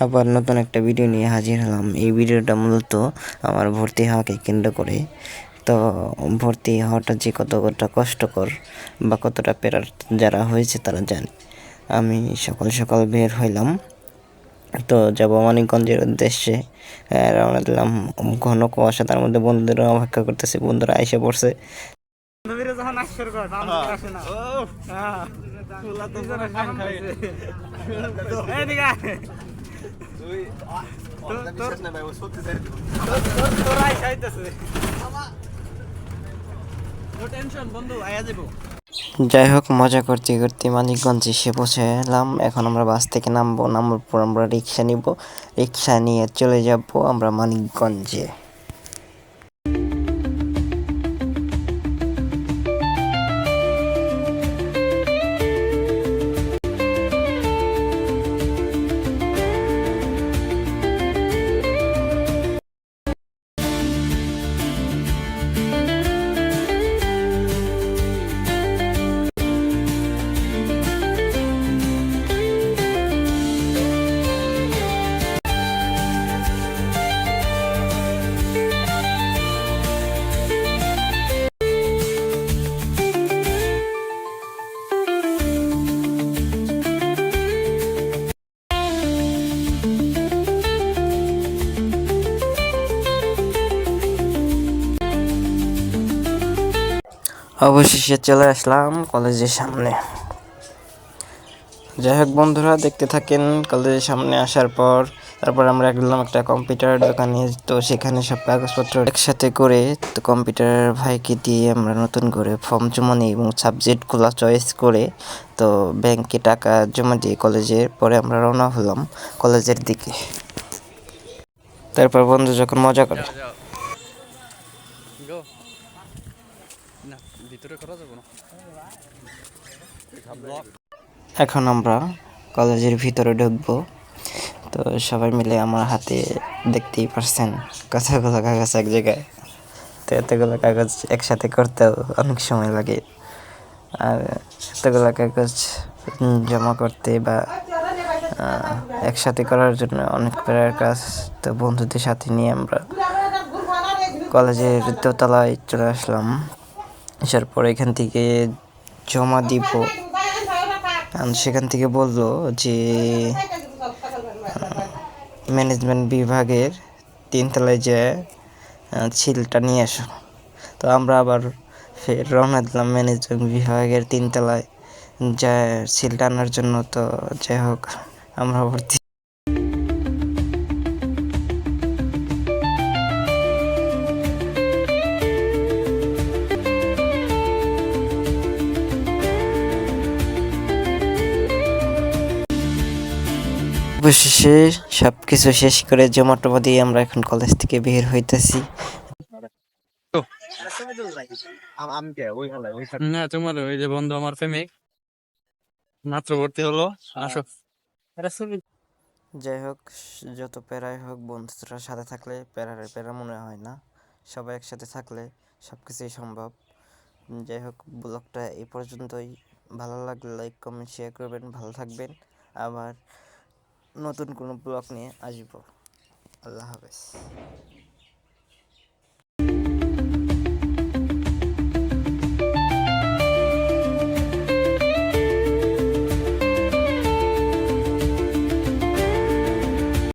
আবার নতুন একটা ভিডিও নিয়ে হাজির হলাম। এই ভিডিওটা মূলত আমার ভর্তি হওয়াকে কেন্দ্র করে। তো ভর্তি হওয়াটা যে কতটা কষ্টকর বা কতটা প্যারার যারা হয়েছে তারা জানে। আমি সকাল সকাল বের হইলাম, তো যাব মানিকগঞ্জের উদ্দেশ্যে। রওনা দিলাম। ঘন কুয়াশা, তার মধ্যে বন্ধুরা অপেক্ষা করতেছে, বন্ধুরা এসে পড়ছে। যাই হোক, মজা করতে করতে মানিকগঞ্জ এসে পৌঁছে এলাম। এখন আমরা বাস থেকে নামবো, নামার পর আমরা রিক্সা নিব, রিক্সা নিয়ে চলে যাব আমরা মানিকগঞ্জে। অবশেষে চলে আসলাম কলেজের সামনে। যাই হোক বন্ধুরা, দেখতে থাকেন। কলেজের সামনে আসার পর তারপর আমরা গেলাম একটা কম্পিউটার দোকানে। তো সেখানে সব কাগজপত্র একসাথে করে তো কম্পিউটার ভাইকে দিয়ে আমরা নতুন করে ফর্ম জমা নিই এবং সাবজেক্টগুলো চয়েস করে তো ব্যাংকে টাকা জমা দিয়ে কলেজের পরে আমরা রওনা হলাম কলেজের দিকে। তারপর বন্ধু যখন মজা করে, এখন আমরা কলেজের ভিতরে ঢুকবো। তো সবাই মিলে আমার হাতে দেখতেই পারছেন কতগুলো কাগজ এক জায়গায়। তো এতগুলো কাগজ একসাথে করতেও অনেক সময় লাগে, আর এতগুলো কাগজ জমা করতে বা একসাথে করার জন্য অনেক প্রেরার কাজ। তো বন্ধুদের সাথে নিয়ে আমরা কলেজের দোতলায় চলে আসলাম। আসার পর এখান থেকে জমা দিব। সেখান থেকে বললো যে ম্যানেজমেন্ট বিভাগের 3 তলায় যে সিলটা নিয়ে আসো। তো আমরা আবার ফের রওনা দিলাম ম্যানেজমেন্ট বিভাগের 3 তলায় যা সিলটা আনার জন্য। তো যাই হোক, আমরা ভর্তি অবশেষে সবকিছু শেষ করে জমা টমা দিয়ে আমরা এখন কলেজ থেকে বের হইতেছি। না তোমার ওই যে বন্ধু আমার প্রেমিক মাত্র ভর্তি হলো, আসো। যাই হোক, যত প্যারাই হোক বন্ধুরা সাথে থাকলে প্যারা মনে হয় না। সবাই একসাথে থাকলে সব কিছুই সম্ভব। যাই হোক, ব্লগটা এই পর্যন্তই। ভালো লাগলে লাইক কমেন্ট শেয়ার করবেন। ভালো থাকবেন। আবার নতুন কোনো ব্লগ নিয়ে আসবো। আল্লাহ হাফেজ।